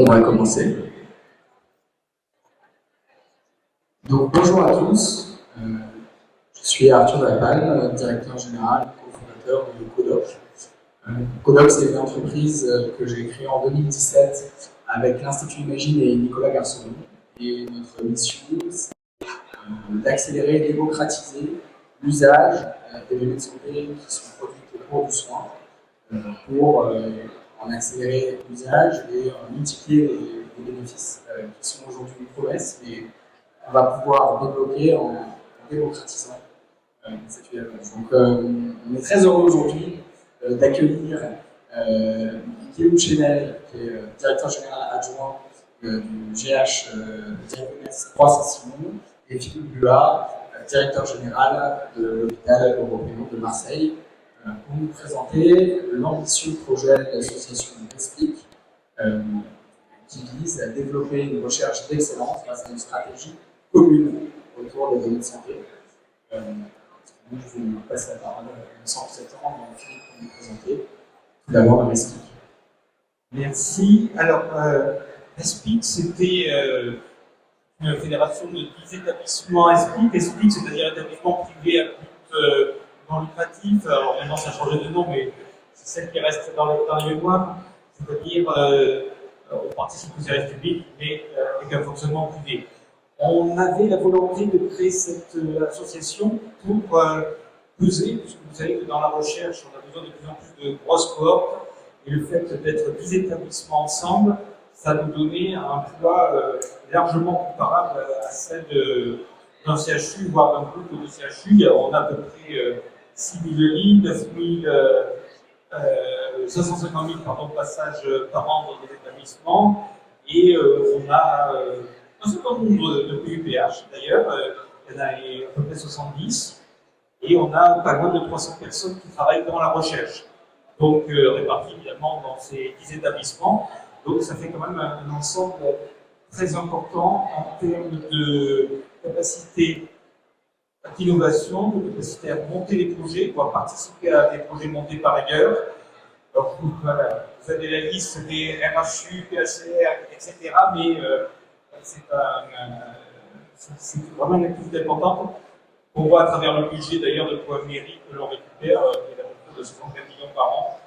On va commencer. Donc, bonjour à tous. Je suis Arthur Lapalme, directeur général, cofondateur de Codoc. Codoc, c'est une entreprise que j'ai créée en 2017 avec l'Institut Imagine et Nicolas Garçon. Et notre mission, c'est d'accélérer et démocratiser l'usage des données de santé qui sont produites au cours du soin pour en accélérer l'usage et multiplier les bénéfices qui sont aujourd'hui une promesse, mais on va pouvoir débloquer en démocratisant cette usage. Donc, on est très heureux aujourd'hui d'accueillir Guillaume Chenel, qui est directeur général adjoint du GH Diabetes Croix-Saint-Simon, et Philippe Buard, directeur général de l'hôpital européen de Marseille, pour nous présenter l'ambitieux projet de l'association Explique, qui vise à développer une recherche d'excellence grâce à une stratégie commune autour des données de santé. Je vous passe la parole sans plus attendre, Philippe, pour nous présenter. Tout d'abord, Explique. Merci. Alors, Explique, c'était une fédération de 10 établissements Explique, c'est-à-dire établissements privés à but non lucratif. Alors maintenant, ça a changé de nom, mais c'est celle qui reste dans les mémoires. C'est-à-dire, on participe au service public, mais avec un fonctionnement privé. On avait la volonté de créer cette association pour peser, puisque vous savez que dans la recherche, on a besoin de plus en plus de grosses cohortes, et le fait d'être 10 établissements ensemble, ça nous donnait un poids largement comparable à celle d'un CHU, voire d'un groupe de CHU. On a à peu près 6 000 lits, 550 000 passages par an dans les établissements, et on a un certain nombre de PUPH d'ailleurs, il y en a à peu près 70, et on a pas loin de 300 personnes qui travaillent dans la recherche, donc réparties évidemment dans ces 10 établissements. Donc ça fait quand même un ensemble très important en termes de capacité d'innovation, de capacité à monter les projets, pour participer à des projets montés par ailleurs. Alors, voilà, vous avez la liste des RHU, PHCR, etc. Mais c'est vraiment une activité importante. On voit à travers le budget d'ailleurs de poids mairie que l'on récupère, qui est à peu près de 64 millions par an.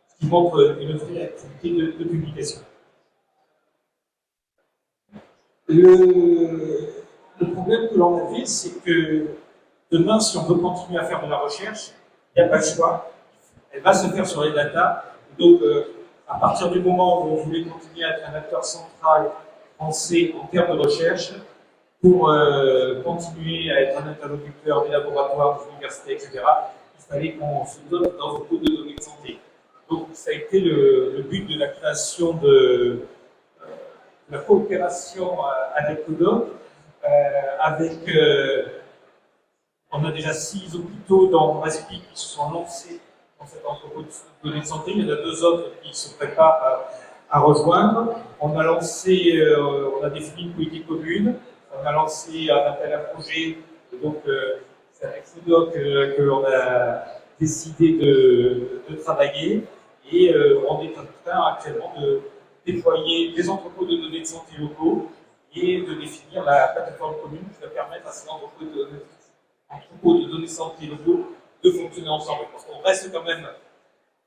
Ce qui montre une vraie activité de publication. Le problème que l'on avait, c'est que demain, si on veut continuer à faire de la recherche, il n'y a pas le choix. Elle va se faire sur les data. Donc, à partir du moment où on voulait continuer à être un acteur central français en termes de recherche, pour continuer à être un interlocuteur des laboratoires, des universités, etc., il fallait qu'on se dote dans beaucoup de données de santé. Donc, ça a été le but de la création de la coopération avec Codoc, on a déjà 6 hôpitaux dans Explique qui se sont lancés dans cette entreprise de données de santé. Il y en a 2 autres qui se préparent à rejoindre. On a lancé, on a défini une politique commune. On a lancé un appel à projet. Donc, c'est avec Codoc qu'on a décidé de travailler. Et on est en train actuellement de déployer des entrepôts de données de santé locaux et de définir la plateforme commune qui va permettre à ces entrepôts de données de santé locaux de fonctionner ensemble. Parce qu'on reste quand même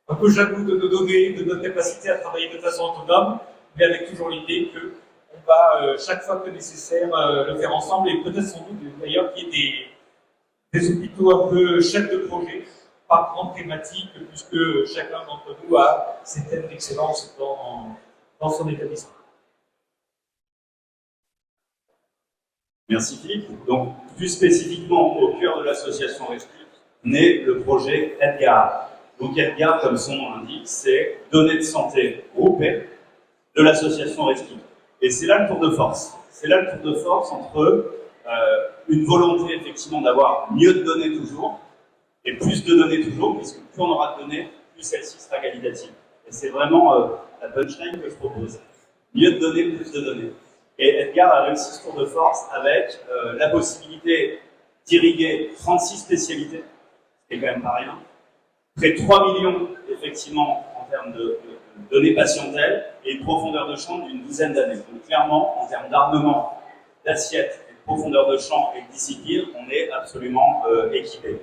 un peu jaloux de nos données, de notre capacité à travailler de façon autonome, mais avec toujours l'idée qu'on va, chaque fois que nécessaire, le faire ensemble, et peut-être sans doute d'ailleurs qu'il y ait des hôpitaux un peu chefs de projet, par grande thématique, puisque chacun d'entre nous a ses thèmes d'excellence dans son établissement. Merci Philippe. Donc, plus spécifiquement au cœur de l'association Explique, naît le projet EDGAR. Donc EDGAR, comme son nom l'indique, c'est données de santé groupées de l'association Explique. Et c'est là le tour de force. C'est là le tour de force entre une volonté effectivement d'avoir mieux de données toujours et plus de données toujours, puisque plus on aura de données, plus celle-ci sera qualitative. Et c'est vraiment la punchline que je propose. Mieux de données, plus de données. Et Edgar a réussi ce tour de force avec la possibilité d'irriguer 36 spécialités, ce qui est quand même pas rien. Près de 3 millions, effectivement, en termes de données patientèles et une profondeur de champ d'une douzaine d'années. Donc clairement, en termes d'armement, d'assiette, et de profondeur de champ et de discipline, on est absolument équipé.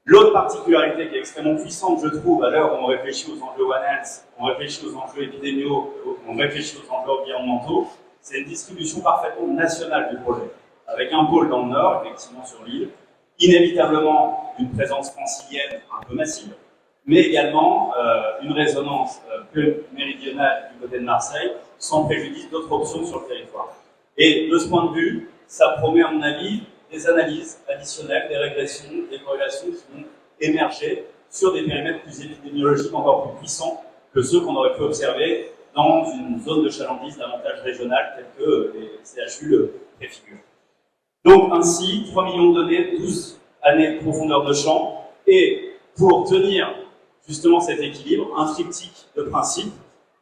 L'autre particularité qui est extrêmement puissante, je trouve, à l'heure où on réfléchit aux enjeux One Health, on réfléchit aux enjeux épidémiaux, on réfléchit aux enjeux environnementaux, c'est une distribution parfaitement nationale du projet, avec un pôle dans le nord, effectivement sur l'île, inévitablement une présence francilienne un peu massive, mais également une résonance plus méridionale du côté de Marseille, sans préjudice d'autres options sur le territoire. Et de ce point de vue, ça promet, à mon avis, des analyses additionnelles, des régressions, des corrélations qui vont émerger sur des périmètres plus épidémiologiques encore plus puissants que ceux qu'on aurait pu observer dans une zone de chalandise davantage régionale telle que les CHU le préfigurent. Donc ainsi, 3 millions de données, 12 années de profondeur de champ, et pour tenir justement cet équilibre, un triptyque de principes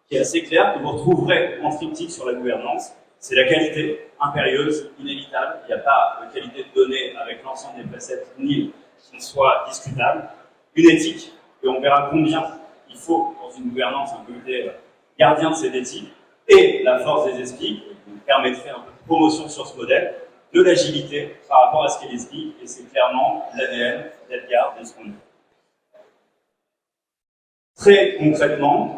qui est assez clair, que vous retrouverez en triptyque sur la gouvernance. C'est la qualité impérieuse, inévitable. Il n'y a pas de qualité de données avec l'ensemble des préceptes NIL qui soit discutable. Une éthique, et on verra combien il faut dans une gouvernance un comité gardien de cette éthique, et la force des esprits, qui nous permettrait un peu de promotion sur ce modèle, de l'agilité par rapport à ce qu'est l'esprit, et c'est clairement l'ADN d'Edgar de ce qu'on dit. Très concrètement,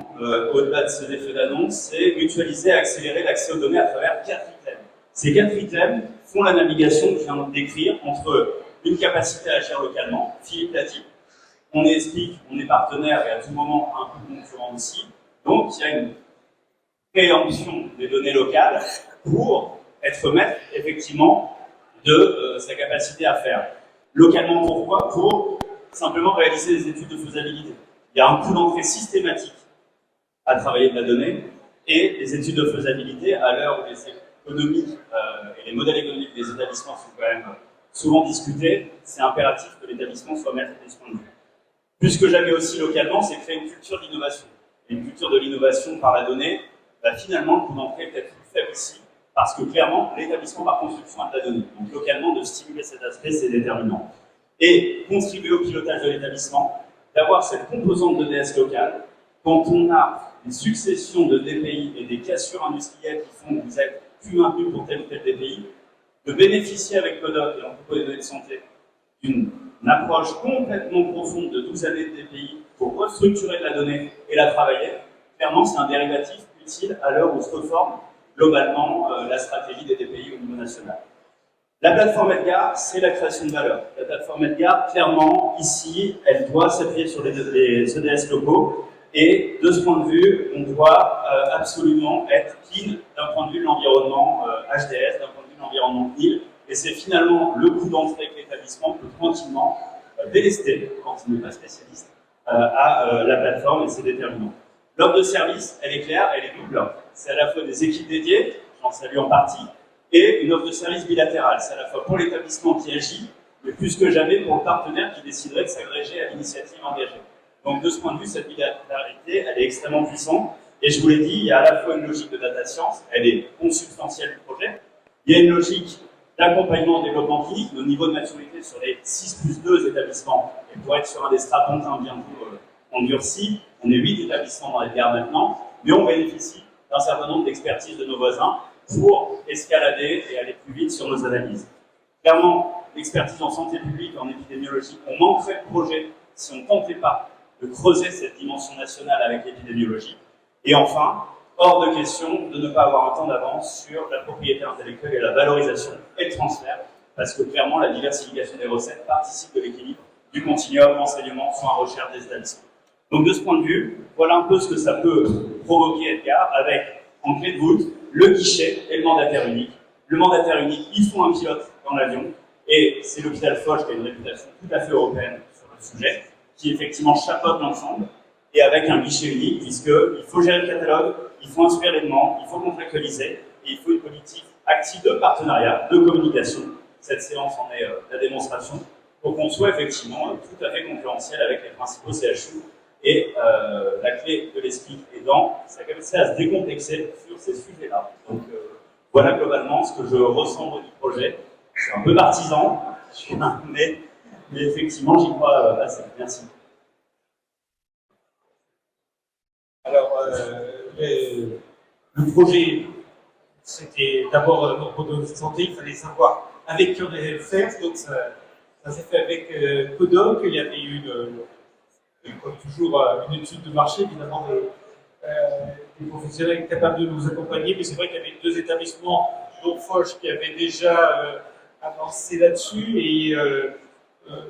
au-delà de ces effets d'annonce, c'est mutualiser et accélérer l'accès aux données à travers 4 items. Ces 4 items font la navigation que je viens de décrire entre une capacité à agir localement, Philippe l'a dit, on explique, on est partenaire et à tout moment un peu concurrent aussi, donc il y a une préemption des données locales pour être maître effectivement de sa capacité à faire. Localement pourquoi? Pour simplement réaliser des études de faisabilité. Il y a un coût d'entrée systématique à travailler de la donnée, et les études de faisabilité, à l'heure où les économies et les modèles économiques des établissements sont quand même souvent discutés, c'est impératif que l'établissement soit maître de ce point de vue. Plus que jamais aussi localement, c'est créer une culture d'innovation. Et une culture de l'innovation par la donnée, finalement, le coût d'entrée est peut-être plus faible ici, parce que clairement, l'établissement par construction a de la donnée. Donc localement, de stimuler cet aspect, c'est déterminant. Et contribuer au pilotage de l'établissement, d'avoir cette composante de DS locale, quand on a des successions de DPI et des cassures industrielles qui font que vous êtes plus maintenu pour tel ou tel DPI, de bénéficier avec Codoc et l'entrepôt des données de santé d'une approche complètement profonde de 12 années de DPI pour restructurer de la donnée et la travailler, clairement c'est un dérivatif utile à l'heure où se reforme globalement la stratégie des DPI au niveau national. La plateforme Edgar, c'est la création de valeur. La plateforme Edgar, clairement, ici, elle doit s'appuyer sur les EDS locaux. Et de ce point de vue, on doit absolument être clean d'un point de vue de l'environnement HDS, d'un point de vue de l'environnement NIL. Et c'est finalement le coût d'entrée que l'établissement peut tranquillement délester, quand il n'est pas spécialiste, à la plateforme, et c'est déterminant. L'offre de service, elle est claire, elle est double. C'est à la fois des équipes dédiées, j'en salue en partie, et une offre de service bilatérale. C'est à la fois pour l'établissement qui agit, mais plus que jamais pour le partenaire qui déciderait de s'agréger à l'initiative engagée. Donc de ce point de vue, cette bilateralité, elle est extrêmement puissante. Et je vous l'ai dit, il y a à la fois une logique de data science, elle est consubstantielle du projet. Il y a une logique d'accompagnement au développement clinique. Nos niveaux de maturité sur les 6+2 établissements, et pour être sur un des strapontins bientôt endurcis, on est 8 établissements dans Edgar maintenant, mais on bénéficie d'un certain nombre d'expertises de nos voisins pour escalader et aller plus vite sur nos analyses. Clairement, l'expertise en santé publique, en épidémiologie, on manquerait de projets si on ne tentait pas de creuser cette dimension nationale avec l'épidémiologie. Et enfin, hors de question de ne pas avoir un temps d'avance sur la propriété intellectuelle et la valorisation et le transfert, parce que clairement, la diversification des recettes participe de l'équilibre du continuum enseignement soins recherche des établissements. Donc de ce point de vue, voilà un peu ce que ça peut provoquer Edgar, avec en clé de voûte le guichet et le mandataire unique. Le mandataire unique, il faut un pilote dans l'avion, et c'est l'hôpital Foch qui a une réputation tout à fait européenne sur le sujet, qui effectivement chapeaute l'ensemble, et avec un guichet unique, puisqu'il faut gérer le catalogue, il faut instruire les demandes, il faut contractualiser, et il faut une politique active de partenariat, de communication. Cette séance en est la démonstration, pour qu'on soit effectivement tout à fait concurrentiel avec les principaux CHU. Et la clé de l'esprit aidant, sa capacité à se décomplexer sur ces sujets-là. Donc voilà globalement ce que je ressens du projet. Je suis un peu partisan, mais effectivement j'y crois assez. Merci. Alors, le projet, c'était d'abord nos produits de santé, il fallait savoir avec qui on allait le faire, donc ça s'est fait avec Codoc, il y avait comme toujours, une étude de marché, évidemment, des professionnels capables de nous accompagner, mais c'est vrai qu'il y avait deux établissements, dont Foch, qui avaient déjà avancé là-dessus, et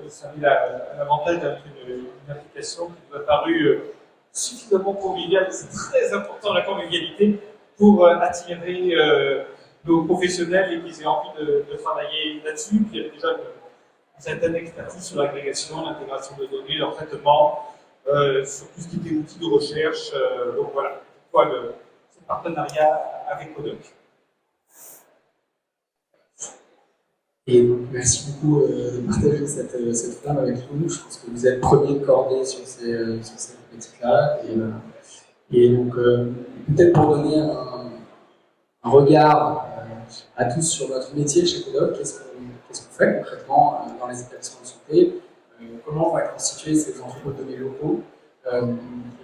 ça avait l'avantage d'être une application qui nous a paru suffisamment conviviale, c'est très important la convivialité, pour attirer nos professionnels et qu'ils aient envie de travailler là-dessus. Puis il y avait déjà une certaine expertise sur l'agrégation, l'intégration de données, leur traitement, sur tout ce qui était outils de recherche. Donc voilà, pourquoi ce partenariat avec Codoc. Et donc, merci beaucoup de partager cette flamme avec nous. Je pense que vous êtes premier de cordée sur ces thématiques-là. Et donc, peut-être pour donner un regard à tous sur notre métier chez Codoc, qu'est-ce qu'on fait concrètement dans les établissements de santé, comment vont être constitués ces entrepôts de données locaux. Eh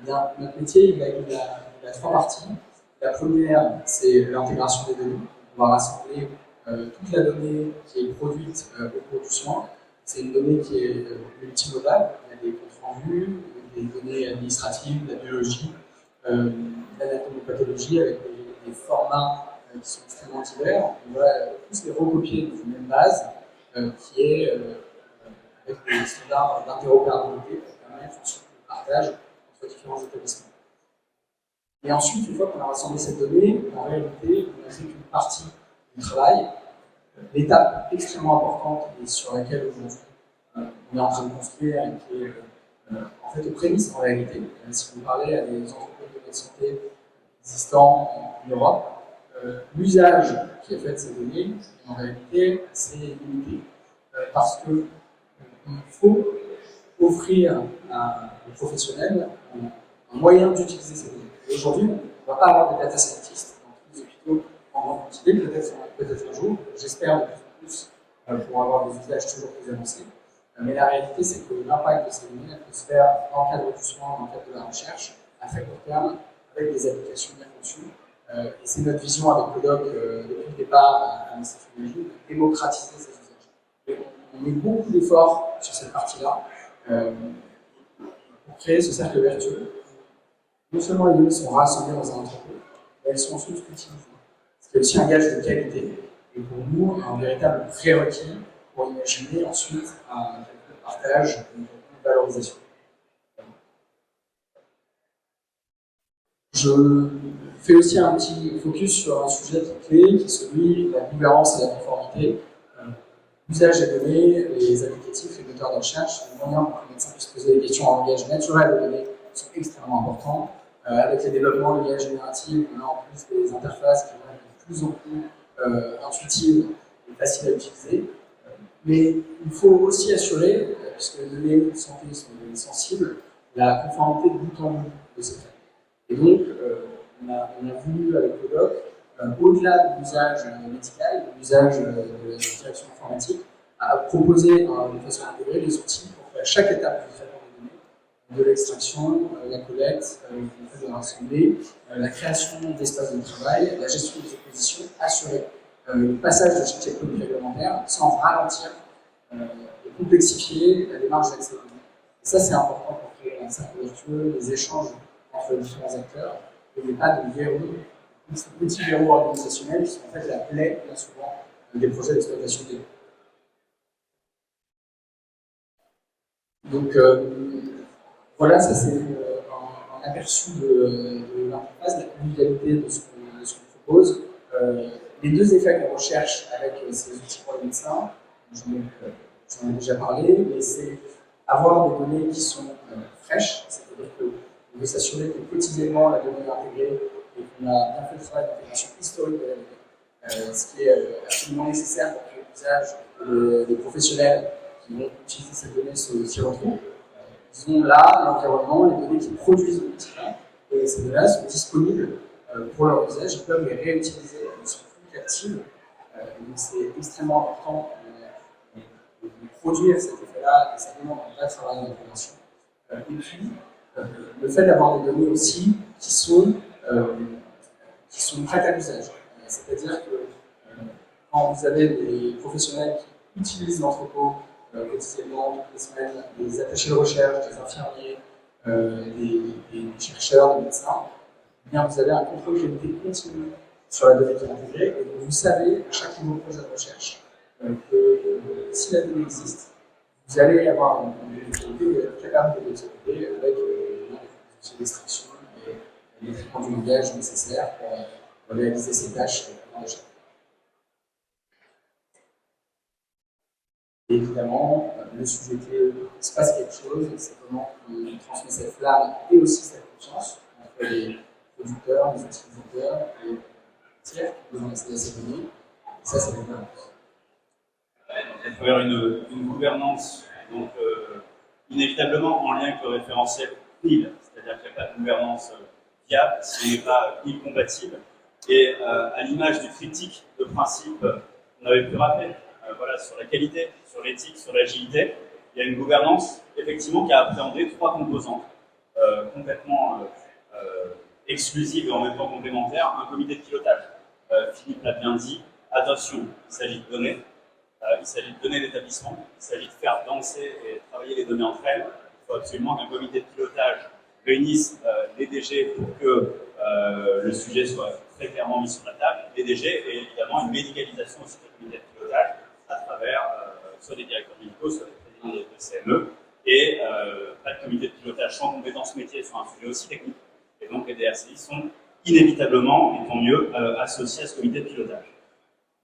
bien, notre métier, il a trois parties. La première, c'est l'intégration des données. On va rassembler toute la donnée qui est produite au cours du soin. C'est une donnée qui est multimodale. Il y a des comptes rendus, des données administratives, de la biologie, l'anatomopathologie avec des formats qui sont extrêmement divers. On va tous les recopier dans une même base qui est avec des standards d'interopérabilité qui permettent ensuite le partage entre différents établissements. Et ensuite, une fois qu'on a rassemblé cette donnée, en réalité, on n'a fait qu'une partie du travail. L'étape extrêmement importante et sur laquelle aujourd'hui on est en train de construire et qui est en fait aux prémices en réalité. Si vous parlez à des entreprises de santé existants en Europe, l'usage qui est fait de ces données est en réalité assez limité parce que il faut offrir aux professionnels un moyen d'utiliser ces données. Aujourd'hui, on ne va pas avoir de data scientists dans tous les hôpitaux en grande quantité, peut-être un jour, j'espère de plus en plus pour avoir des usages toujours plus avancés. Mais la réalité, c'est que l'impact de ces données peut se faire dans le cadre du soin, dans le cadre de la recherche, à très court terme, avec des applications bien conçues. Et c'est notre vision avec Codoc depuis le départ à l'Institut de démocratiser ces usages. Et on met beaucoup d'efforts sur cette partie-là pour créer ce cercle vertueux. Non seulement les données sont rassemblées dans un entrepôt, mais elles sont ensuite utilisées. Ce qui est aussi un gage de qualité et pour nous un véritable prérequis pour imaginer ensuite un partage, une valorisation. Je fais aussi un petit focus sur un sujet qui est clé, qui est celui de la gouvernance et de la conformité. L'usage des données, les applicatifs, les moteurs de recherche, les moyens pour que les médecins puissent poser des questions en langage naturel aux données sont extrêmement importants. Avec les développements de l'IA générative, on a en plus des interfaces qui vont être de plus en plus intuitives et faciles à utiliser. Mais il faut aussi assurer, puisque les données de santé sont des données sensibles, la conformité de bout en bout de ces faits. Et donc, on a voulu, avec Codoc, au-delà de l'usage médical, de l'usage de la direction informatique, à proposer de façon intégrée des outils pour faire chaque étape du traitement des données, de l'extraction, la collecte, le fait de rassembler, la création d'espaces de travail, la gestion des oppositions, assurer le passage de chaque checkpoint réglementaire sans ralentir et complexifier la démarche d'accès aux données. Et ça, c'est important pour créer un cercle vertueux, des échanges entre les différents acteurs, et il n'y a pas de verrou, ces petits verrous organisationnels qui sont en fait la plaie, bien souvent, des projets d'exploitation des données. Donc, voilà, ça c'est un aperçu de l'interface, de la convivialité de ce qu'on propose. Les deux effets qu'on recherche avec ces outils pour les médecins, j'en ai déjà parlé, mais c'est avoir des données qui sont fraîches, c'est-à-dire qu'on veut s'assurer que quotidiennement la donnée est intégrée et qu'on a bien fait le travail d'intégration historique de la donnée, ce qui est absolument nécessaire pour que l'usage des professionnels qui vont utiliser ces données s'y retrouvent. Disons là, l'environnement, les données qu'ils produisent au quotidien, et ces données-là sont disponibles pour leur usage, ils peuvent les réutiliser, elles ne sont plus captives. Donc c'est extrêmement important de produire cet effet-là, et ça demande un vrai travail d'intégration. Et puis, le fait d'avoir des données aussi qui sont prêtes à l'usage. C'est-à-dire que quand vous avez des professionnels qui utilisent l'entrepôt quotidiennement, toutes les semaines, des attachés de recherche, des infirmiers, des chercheurs, des médecins, eh bien vous avez un contrôle qualité continu sur la donnée qui est intégrée, et donc vous savez à chaque nouveau projet de recherche que si la donnée existe, vous allez avoir une donnée qualité capable de l'exploiter avec les extractions et les traitements du langage nécessaires pour réaliser ces tâches en recherche. Et évidemment, le sujet clé, il se passe quelque chose, c'est comment on transmet cette flamme et aussi cette confiance entre les producteurs, les utilisateurs et les tiers qui ont besoin d'accéder à ces données. Et ça, c'est la gouvernance. À travers une gouvernance, donc inévitablement en lien avec le référentiel CNIL, c'est-à-dire qu'il n'y a pas de gouvernance viable si on n'est pas CNIL compatible. Et à l'image du triptyque de principes qu'on avait pu rappeler, voilà, sur la qualité, sur l'éthique, sur l'agilité, il y a une gouvernance effectivement qui a appréhendé trois composantes complètement exclusives et en même temps complémentaires. Un comité de pilotage. Philippe l'a bien dit, attention, il s'agit de données. Il s'agit de données d'établissement, il s'agit de faire danser et travailler les données entre elles. Il faut absolument qu'un comité de pilotage réunisse les DG pour que le sujet soit très clairement mis sur la table. Les DG et évidemment une médicalisation aussi du comité de pilotage à travers soit des directeurs médicaux, soit des présidents de CME. Et pas de comité de pilotage sans compétences métiers sur un sujet aussi technique. Et donc les DRCI sont inévitablement, et tant mieux, associés à ce comité de pilotage.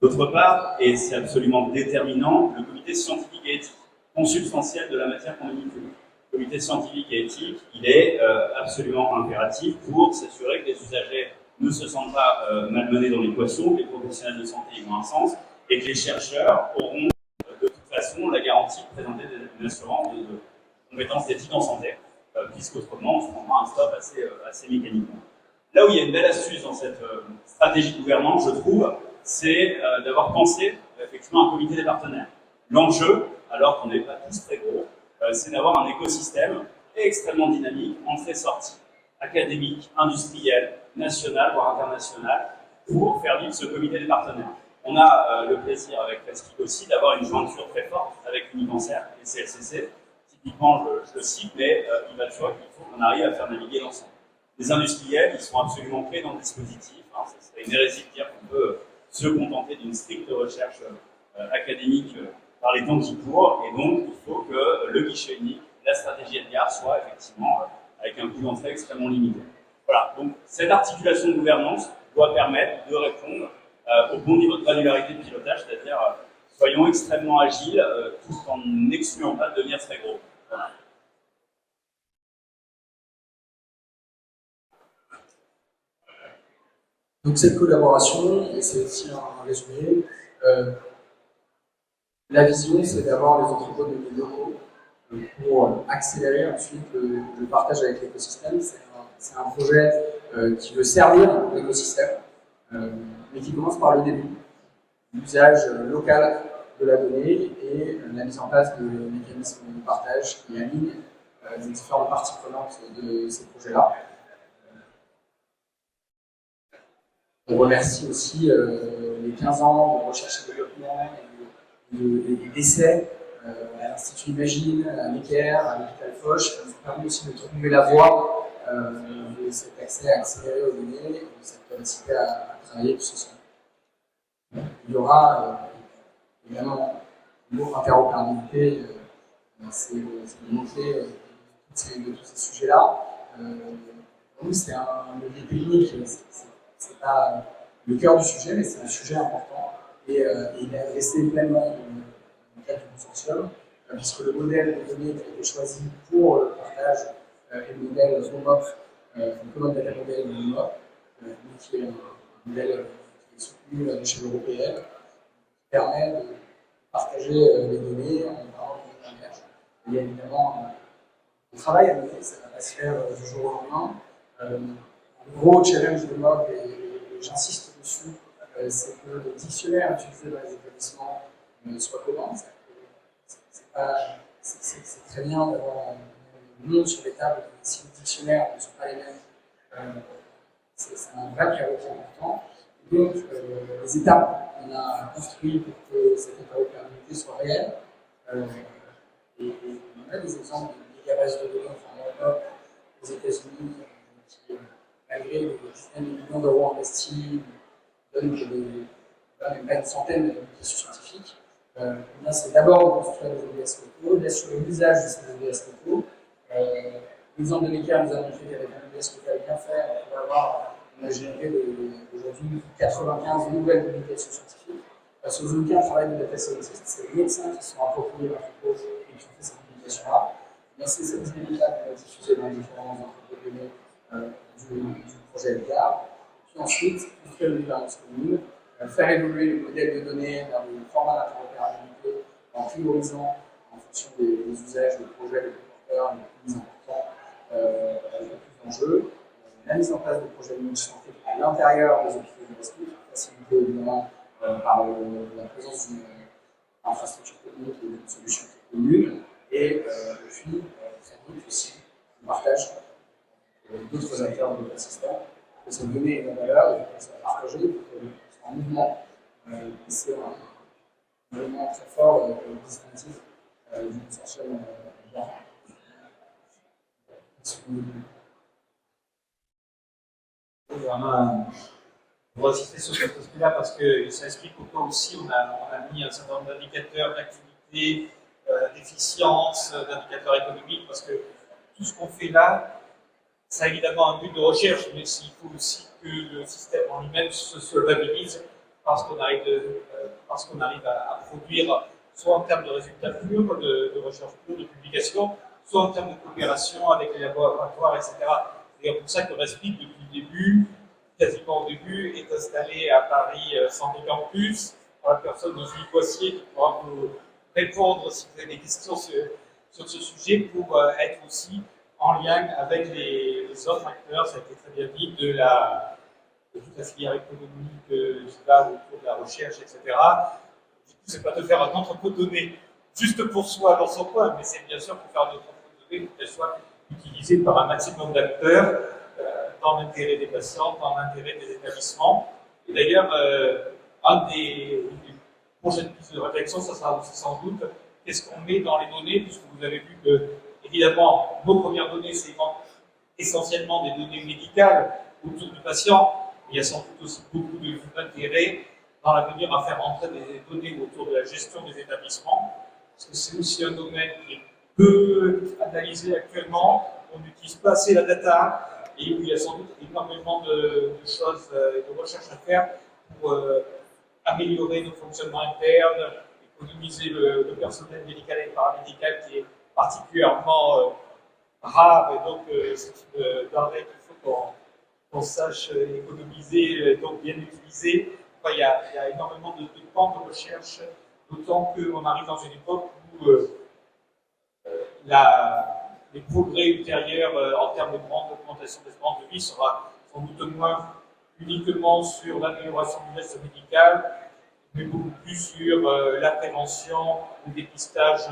D'autre part, et c'est absolument déterminant, le comité scientifique et éthique, consubstantiel de la matière qu'on manipule. Le comité scientifique et éthique, il est absolument impératif pour s'assurer que les usagers ne se sentent pas malmenés dans l'équation, que les professionnels de santé y ont un sens, et que les chercheurs auront de toute façon la garantie de présenter une assurance de compétences d'éthique en santé, puisqu'autrement on se prendra un stop assez mécaniquement. Là où il y a une belle astuce dans cette stratégie de gouvernance, je trouve, c'est d'avoir pensé effectivement un comité des partenaires. L'enjeu, alors qu'on n'est pas tous très gros, c'est d'avoir un écosystème extrêmement dynamique, entrée-sortie, académique, industriel, national, voire international, pour faire vivre ce comité des partenaires. On a le plaisir avec Rescue aussi d'avoir une jointure très forte avec Unicancer et CLCC. Typiquement, je le cite, mais il va de soi qu'il faut qu'on arrive à faire naviguer l'ensemble. Les industriels, ils sont absolument clés dans le dispositif. Hein, ce serait une hérésie de dire qu'on peut se contenter d'une stricte recherche académique par les temps qui courent, et donc il faut que le guichet unique, la stratégie Edgar soit effectivement avec un coût d'entrée extrêmement limité. Voilà, donc cette articulation de gouvernance doit permettre de répondre au bon niveau de granularité de pilotage, c'est-à-dire soyons extrêmement agiles tout en n'excluant pas de devenir très gros. Voilà. Donc cette collaboration, et c'est aussi un résumé, la vision c'est d'avoir les entrepôts de données locaux pour accélérer ensuite le partage avec l'écosystème. C'est un projet qui veut servir l'écosystème, mais qui commence par le début, l'usage local de la donnée et la mise en place de mécanismes de partage qui alignent les différentes parties prenantes de ces projets-là. On remercie aussi les 15 ans de recherche et développement et d'essais à l'Institut Imagine, à Necker, à l'hôpital Foch, qui nous ont permis aussi de trouver la voie de cet accès accéléré aux données et de cette capacité à travailler tous ensemble. Il y aura évidemment le mot interopérabilité, c'est le mot-clé de tous ces sujets-là. Pour nous, c'est un levier technique. C'est pas le cœur du sujet, mais c'est un sujet important et il est adressé pleinement dans le cadre du consortium, puisque le modèle de données qui a été choisi pour le partage est le modèle OMOP, le Common Data Model de l'OMOP, qui est un modèle qui est soutenu à l'échelle européenne, qui permet de partager les données en parlant de langage. Il y a évidemment un travail à mener, ça ne va pas se faire du jour au lendemain. Le gros challenge de MOB, et j'insiste dessus, c'est que le dictionnaire utilisé dans les établissements soit commun. C'est très bien d'avoir noms sur les tables, si les dictionnaires ne sont pas les mêmes, c'est un vrai prérequis important. Et donc, les étapes qu'on a construites pour que cette interopérabilité soit réelle, et on a des exemples de gigabases de données en Europe, aux États-Unis, qui, malgré les dizaines de millions d'euros investis, donnent même pas une centaine de publications scientifiques. Là, c'est d'abord de construire des OBS locaux, d'assurer l'usage de ces OBS locaux. L'exemple de Mika nous a montré qu'avec un OBS local bien fait, on a généré aujourd'hui 95 nouvelles publications scientifiques. Parce que aucun travail de data scientist, c'est les médecins qui sont appropriés par le cause et qui ont fait cette publication-là. C'est cette idée-là qu'on va diffuser dans les différents entrepôts de données du projet EDGAR. Puis ensuite, construire une gouvernance commune, faire évoluer le modèle de données vers des formats d'interopérabilité en priorisant en fonction des usages, des projets les plus porteurs, les plus importants, les plus d'enjeux. La mise en place de projets de santé à l'intérieur des hôpitaux de l'esprit, facilité évidemment par la présence d'une infrastructure commune et d'une solution commune. Et puis, très vite aussi, le partage d'autres acteurs de l'écosystème, que cette donnée ait la valeur et qu'elle soit partagée pour qu'elle soit en mouvement. C'est un élément très fort distinctif du consortium. On va insister sur cet aspect-là parce que ça explique pourquoi aussi on a mis un certain nombre d'indicateurs d'activité, d'efficience, d'indicateurs économiques, parce que tout ce qu'on fait là, ça a évidemment un but de recherche, mais il faut aussi que le système en lui-même se solvabilise parce qu'on arrive, à produire, soit en termes de résultats purs, de recherche pure, de publication, soit en termes de coopération avec les laboratoires, etc. C'est pour ça que RESPIC, depuis le début, quasiment au début, est installé à Paris Santé Campus, pour la personne de Philippe Boissier qui pourra vous répondre si vous avez des questions sur ce sujet, pour être aussi en lien avec les autres acteurs, ça a été très bien dit, de toute la filière économique qui va autour de la recherche, etc. Du coup, c'est pas de faire un entrepôt de données juste pour soi dans son coin, mais c'est bien sûr pour faire un entrepôt de données pour qu'elle soit utilisée par un maximum d'acteurs dans l'intérêt des patients, dans l'intérêt des établissements. Et d'ailleurs, un des prochaines pistes de réflexion, ça sera aussi sans doute qu'est-ce qu'on met dans les données, puisque vous avez vu que, évidemment, nos premières données, c'est essentiellement des données médicales autour du patient, mais il y a sans doute aussi beaucoup d'intérêt dans l'avenir à faire entrer des données autour de la gestion des établissements, parce que c'est aussi un domaine qui est peu analysé actuellement, on n'utilise pas assez la data, et où il y a sans doute énormément de choses, de recherches à faire pour améliorer nos fonctionnements internes, économiser le personnel médical et paramédical qui est particulièrement rare, et donc c'est une denrée qu'il faut qu'on sache économiser, donc bien utiliser. Enfin, il y a énormément de pans de recherche, d'autant qu'on arrive dans une époque où les progrès ultérieurs en termes de grande augmentation d'espérance de vie sera sans doute moins uniquement sur l'amélioration du geste médical, mais beaucoup plus sur la prévention, le dépistage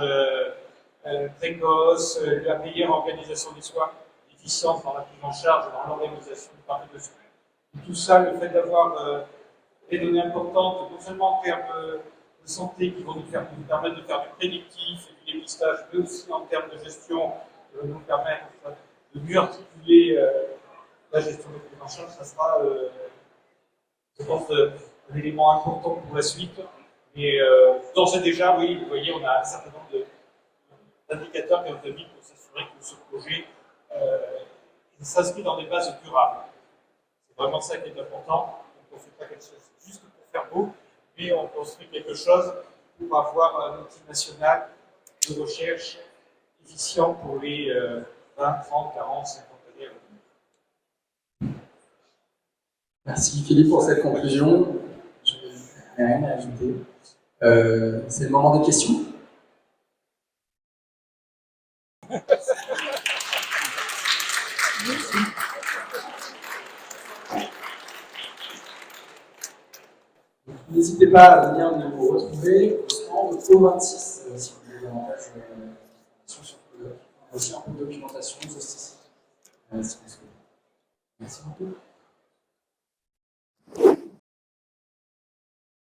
précoce, la meilleure organisation des soins, l'efficience dans la prise en charge et dans l'organisation du parcours de soins. Tout ça, le fait d'avoir des données importantes, non seulement en termes de santé qui vont nous permettre de faire du prédictif et du dépistage, mais aussi en termes de gestion qui vont nous permettre de mieux articuler la gestion des prises en charge, ça sera, je pense, un élément important pour la suite. Mais d'ores et déjà, oui, vous voyez, on a un certain nombre d'indicateurs qui ont été mis pour s'assurer que ce projet s'inscrit dans des bases durables. C'est vraiment ça qui est important. On ne fait pas quelque chose juste pour faire beau, mais on construit quelque chose pour avoir un outil national de recherche efficient pour les 20, 30, 40, 50 années à venir. Merci Philippe pour cette conclusion. Je n'ai rien à ajouter. C'est le moment des questions. N'hésitez pas à venir nous retrouver au stand au 26 si vous voulez davantage d'informations sur le aussi un peu de documentation, de statistiques. Merci beaucoup.